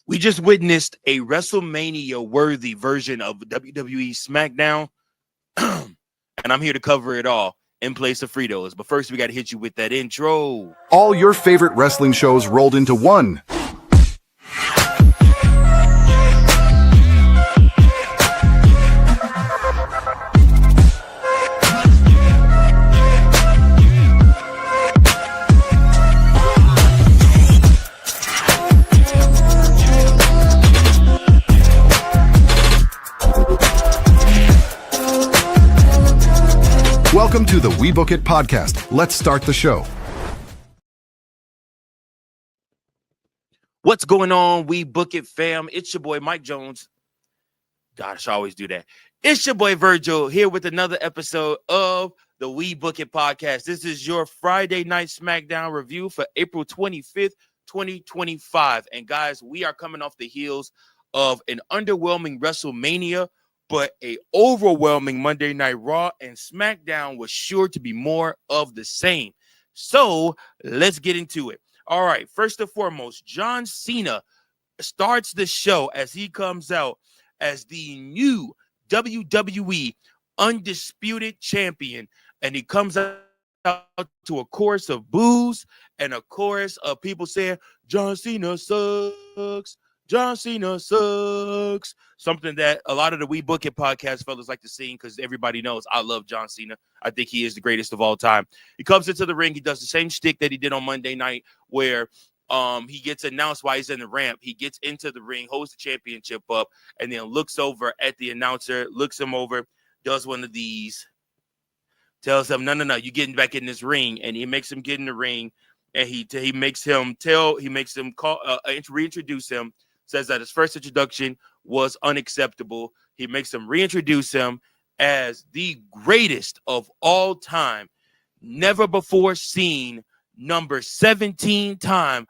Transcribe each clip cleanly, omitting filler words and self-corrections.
We just witnessed a WrestleMania-worthy version of WWE SmackDown, and I'm here to cover it all in place of Fritos. But first, we got to hit you with that intro. All your favorite wrestling shows rolled into one. Welcome to the We Book It podcast. Let's start the show. What's going on, We Book It fam? It's your boy, Mike Jones. Gosh, I always do that. It's your boy, Virgil, here with another episode of the We Book It podcast. This is your Friday Night Smackdown review for April 25th, 2025. And guys, we are coming off the heels of an underwhelming WrestleMania, but a overwhelming Monday Night Raw, and SmackDown was sure to be more of the same. So let's get into it. All right, first and foremost, John Cena starts the show as he comes out as the new WWE Undisputed Champion, and he comes out to a chorus of boos and a chorus of people saying, John Cena sucks. John Cena sucks. Something that a lot of the We Book It podcast fellas like to sing because everybody knows I love John Cena. I think he is the greatest of all time. He comes into the ring. He does the same shtick that he did on Monday night where he gets announced while he's in the ramp. He gets into the ring, holds the championship up, and then looks over at the announcer, looks him over, does one of these, tells him, no, you're getting back in this ring. And he makes him get in the ring, and he makes him reintroduce him. Says that his first introduction was unacceptable. He makes him reintroduce him as the greatest of all time, never before seen, number 17-time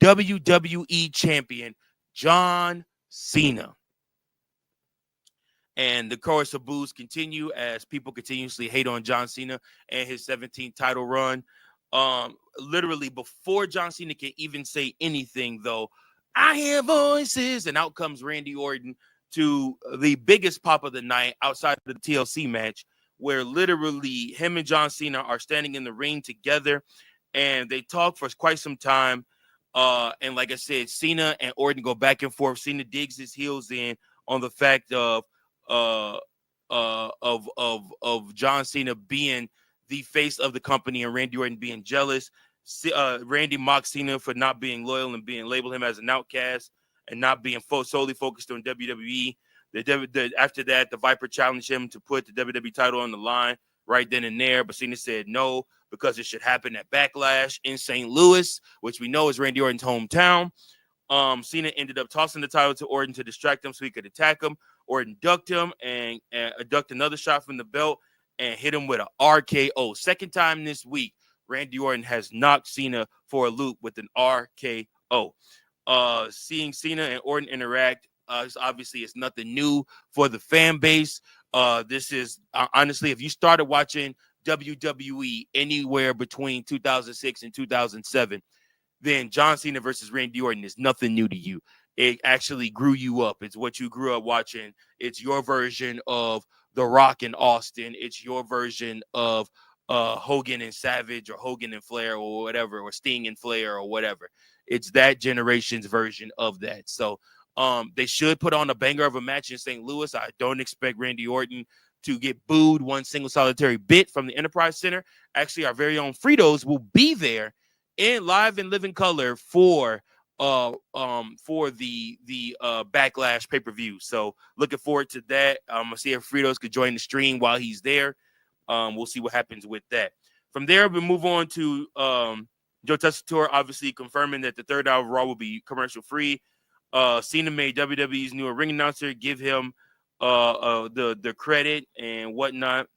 WWE champion, John Cena. And the chorus of boos continue as people continuously hate on John Cena and his 17th title run. Literally before John Cena can even say anything, though, I hear voices, and out comes Randy Orton to the biggest pop of the night outside of the TLC match, where literally him and John Cena are standing in the ring together, and they talk for quite some time. And like I said, Cena and Orton go back and forth. Cena digs his heels in on the fact of John Cena being the face of the company and Randy Orton being jealous. Randy mocks Cena for not being loyal and being labeled him as an outcast and not being solely focused on WWE. After that, the Viper challenged him to put the WWE title on the line right then and there, but Cena said no because it should happen at Backlash in St. Louis, which we know is Randy Orton's hometown. Cena ended up tossing the title to Orton to distract him so he could attack him. Orton ducked him and ducked another shot from the belt and hit him with an RKO. Second time this week, Randy Orton has knocked Cena for a loop with an RKO. Seeing Cena and Orton interact, obviously, it's nothing new for the fan base. This is honestly, if you started watching WWE anywhere between 2006 and 2007, then John Cena versus Randy Orton is nothing new to you. It actually grew you up. It's what you grew up watching. It's your version of The Rock and Austin. It's your version of Hogan and Savage or Hogan and Flair or whatever, or Sting and Flair or whatever. It's that generation's version of that. So they should put on a banger of a match in St. Louis. I don't expect Randy Orton to get booed one single solitary bit from the Enterprise Center. Actually, our very own Fritos will be there in live and living color for the Backlash pay-per-view. So looking forward to that. I'm gonna see if Fritos could join the stream while he's there. We'll see what happens with that. From there, we move on to Joe Tessitore, obviously confirming that the third hour of Raw will be commercial free. Cena made WWE's new ring announcer give him the credit and whatnot.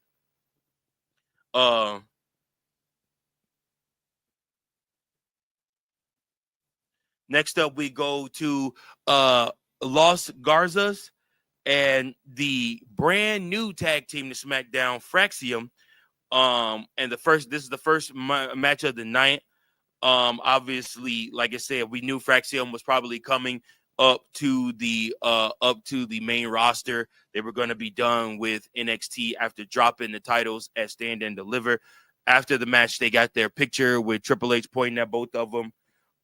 Next up, we go to Los Garzas and the brand new tag team to SmackDown, Fraxium. And this is the first match of the night. Obviously, like I said, we knew Fraxium was probably coming up to the main roster. They were going to be done with NXT after dropping the titles at Stand and Deliver. After the match, they got their picture with Triple H pointing at both of them.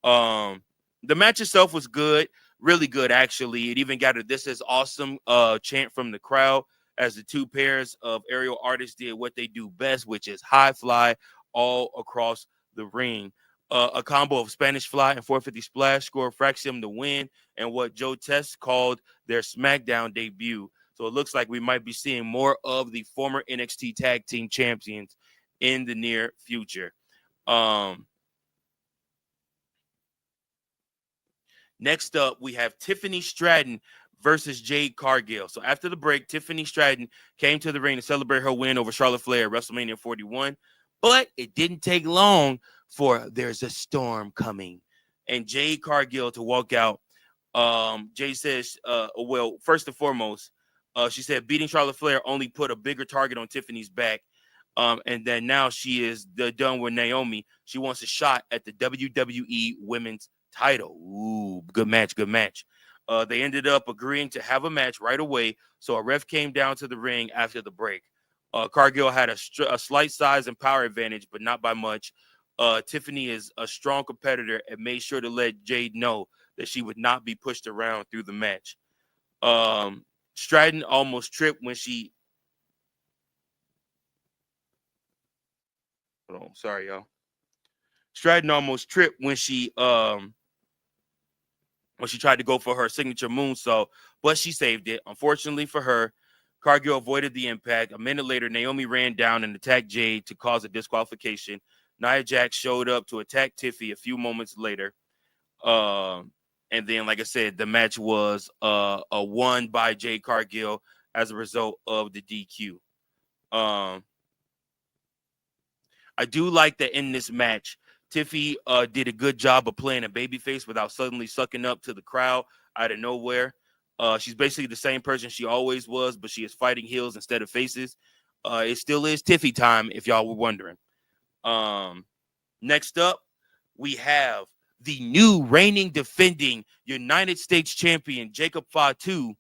The match itself was good, really good actually. It even got a "This is awesome" chant from the crowd as the two pairs of aerial artists did what they do best, which is high fly all across the ring. A combo of Spanish Fly and 450 Splash scored Fraxium to win, and what Joe Test called their SmackDown debut. So it looks like we might be seeing more of the former NXT Tag Team Champions in the near future. Next up, we have Tiffany Stratton versus Jade Cargill. So after the break, Tiffany Stratton came to the ring to celebrate her win over Charlotte Flair at WrestleMania 41, but it didn't take long for "There's a Storm Coming" and Jade Cargill to walk out. Jade says, well, first and foremost, she said beating Charlotte Flair only put a bigger target on Tiffany's back. And then now she is done with Naomi. She wants a shot at the WWE Women's title. Ooh, good match, good match. They ended up agreeing to have a match right away, so a ref came down to the ring after the break. Cargill had a slight size and power advantage, but not by much. Tiffany is a strong competitor and made sure to let Jade know that she would not be pushed around through the match. Stratton almost tripped when she... Hold on, sorry, y'all. Stratton almost tripped when she tried to go for her signature moonsault, but she saved it. Unfortunately for her, Cargill avoided the impact. A minute later, Naomi ran down and attacked Jade to cause a disqualification. Nia Jax showed up to attack Tiffy a few moments later. And then, like I said, the match was won by Jade Cargill as a result of the DQ. I do like that in this match, Tiffy did a good job of playing a babyface without suddenly sucking up to the crowd out of nowhere. She's basically the same person she always was, but she is fighting heels instead of faces. It still is Tiffy time, if y'all were wondering. Next up, we have the new reigning defending United States champion, Jacob Fatu,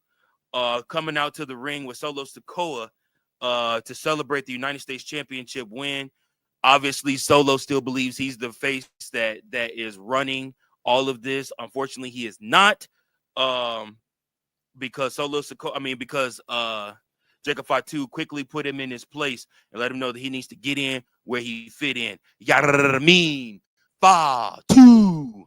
coming out to the ring with Solo Sikoa to celebrate the United States Championship win. Obviously, Solo still believes he's the face that is running all of this. Unfortunately, he is not, because Jacob Fatu quickly put him in his place and let him know that he needs to get in where he fit in. Yarramin Fatu.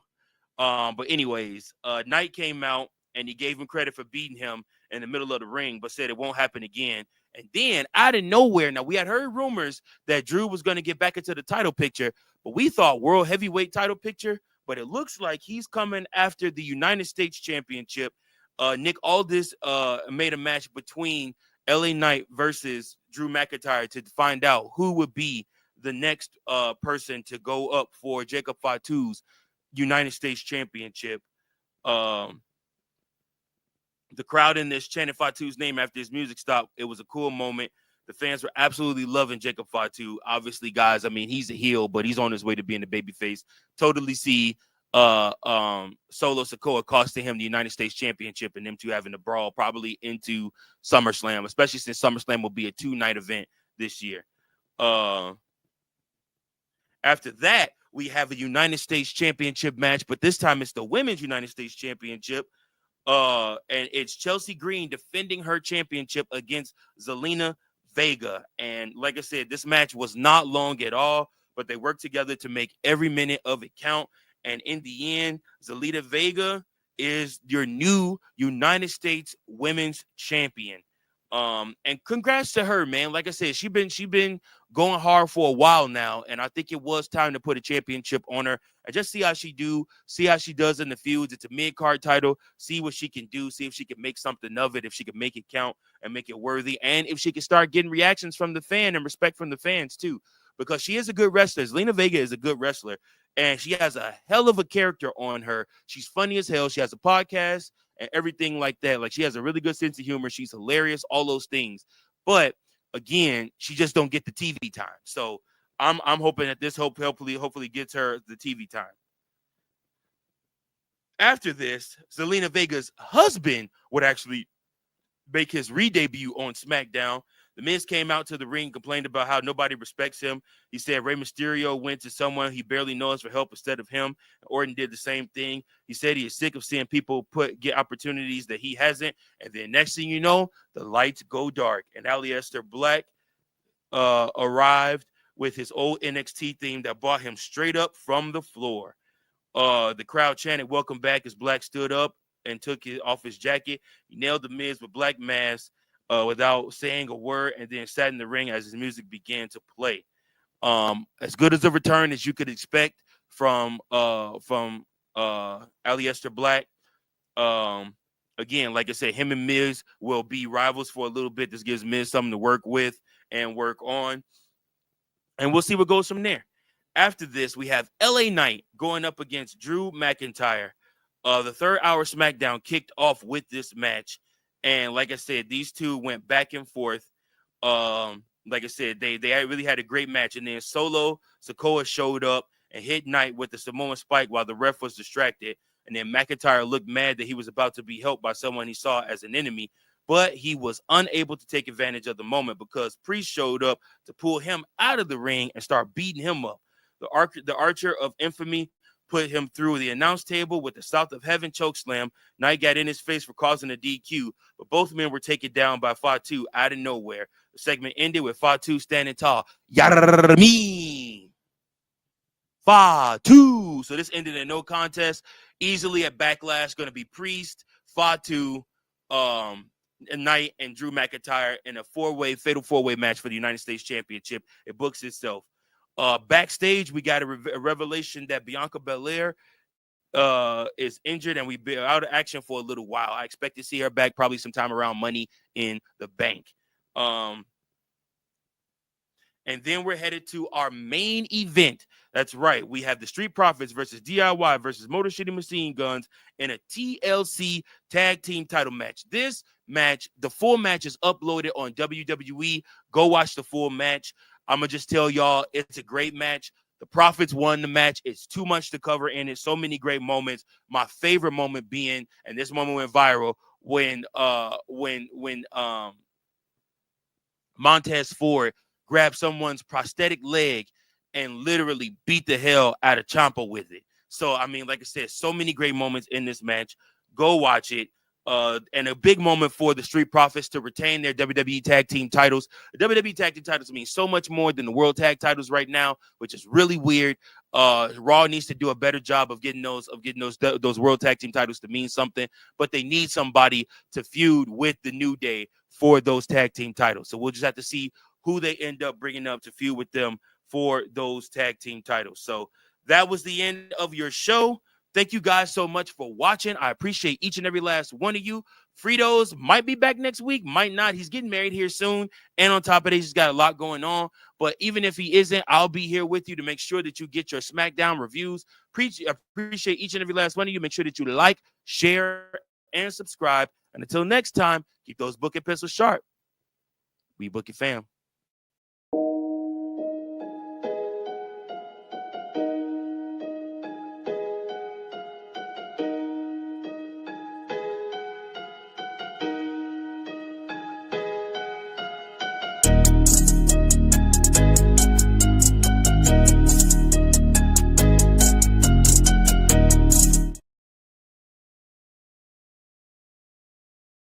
But anyways, Knight came out and he gave him credit for beating him in the middle of the ring, but said it won't happen again. And then out of nowhere, now we had heard rumors that Drew was going to get back into the title picture, but we thought world heavyweight title picture, but it looks like he's coming after the United States Championship. Nick Aldis made a match between LA Knight versus Drew McIntyre to find out who would be the next person to go up for Jacob Fatu's United States Championship. The crowd in this chanted Fatu's name after his music stopped. It was a cool moment. The fans were absolutely loving Jacob Fatu. Obviously, guys, I mean, he's a heel, but he's on his way to being a babyface. Totally see Solo Sikoa costing him the United States Championship and them two having a brawl probably into SummerSlam, especially since SummerSlam will be a 2-night event this year. After that, we have a United States Championship match, but this time it's the Women's United States Championship. And it's Chelsea Green defending her championship against Zelina Vega. And like I said, this match was not long at all, but they worked together to make every minute of it count. And in the end, Zelina Vega is your new United States Women's Champion. And congrats to her, man. Like I said, she been going hard for a while now, and I think it was time to put a championship on her and just see how she does in the feuds. It's a mid-card title. See what she can do. See if she can make something of it, if she can make it count and make it worthy, and if she can start getting reactions from the fan and respect from the fans too, because she is a good wrestler. Zelina Vega is a good wrestler, and she has a hell of a character on her. She's funny as hell. She has a podcast and everything like that. Like, she has a really good sense of humor. She's hilarious, all those things. But again, she just don't get the TV time. So I'm hoping that this hopefully gets her the TV time. After this, Zelina Vega's husband would actually make his re-debut on SmackDown. The Miz came out to the ring, complained about how nobody respects him. He said Rey Mysterio went to someone he barely knows for help instead of him. Orton did the same thing. He said he is sick of seeing people get opportunities that he hasn't. And then next thing you know, the lights go dark. And Aleister Black arrived with his old NXT theme that brought him straight up from the floor. The crowd chanted "Welcome back" as Black stood up and took it off his jacket. He nailed the Miz with Black Mass without saying a word, and then sat in the ring as his music began to play. As good as a return as you could expect from Aleister Black. Again, like I said, him and Miz will be rivals for a little bit. This gives Miz something to work with and work on, and we'll see what goes from there. After this, we have LA Knight going up against Drew McIntyre. The third hour SmackDown kicked off with this match. And like I said, these two went back and forth. Like I said, they really had a great match. And then Solo Sikoa showed up and hit Knight with the Samoan Spike while the ref was distracted. And then McIntyre looked mad that he was about to be helped by someone he saw as an enemy. But he was unable to take advantage of the moment because Priest showed up to pull him out of the ring and start beating him up. The Archer of Infamy put him through the announce table with the South of Heaven chokeslam. Knight got in his face for causing a DQ, but both men were taken down by Fatu out of nowhere. The segment ended with Fatu standing tall. Yarmi! Fatu! So this ended in no contest. Easily at Backlash, going to be Priest, Fatu, Knight, and Drew McIntyre in a fatal four-way match for the United States Championship. It books itself. Backstage, we got a revelation that Bianca Belair is injured and we've been out of action for a little while. I expect to see her back probably sometime around Money in the Bank. And then we're headed to our main event. That's right. We have the Street Profits versus DIY versus Motor City Machine Guns in a TLC tag team title match. This match, the full match is uploaded on WWE. Go watch the full match. I'm going to just tell y'all, it's a great match. The Profits won the match. It's too much to cover in it. So many great moments. My favorite moment being, and this moment went viral, when Montez Ford grabbed someone's prosthetic leg and literally beat the hell out of Ciampa with it. So, I mean, like I said, so many great moments in this match. Go watch it. And a big moment for the Street Profits to retain their WWE Tag Team titles. The WWE Tag Team titles mean so much more than the World Tag titles right now, which is really weird. Raw needs to do a better job of getting those World Tag Team titles to mean something, but they need somebody to feud with the New Day for those Tag Team titles. So we'll just have to see who they end up bringing up to feud with them for those Tag Team titles. So that was the end of your show. Thank you guys so much for watching. I appreciate each and every last one of you. Fritos might be back next week, might not. He's getting married here soon. And on top of it, he's got a lot going on. But even if he isn't, I'll be here with you to make sure that you get your SmackDown reviews. Appreciate each and every last one of you. Make sure that you like, share, and subscribe. And until next time, keep those book and pencils sharp. We book it, fam.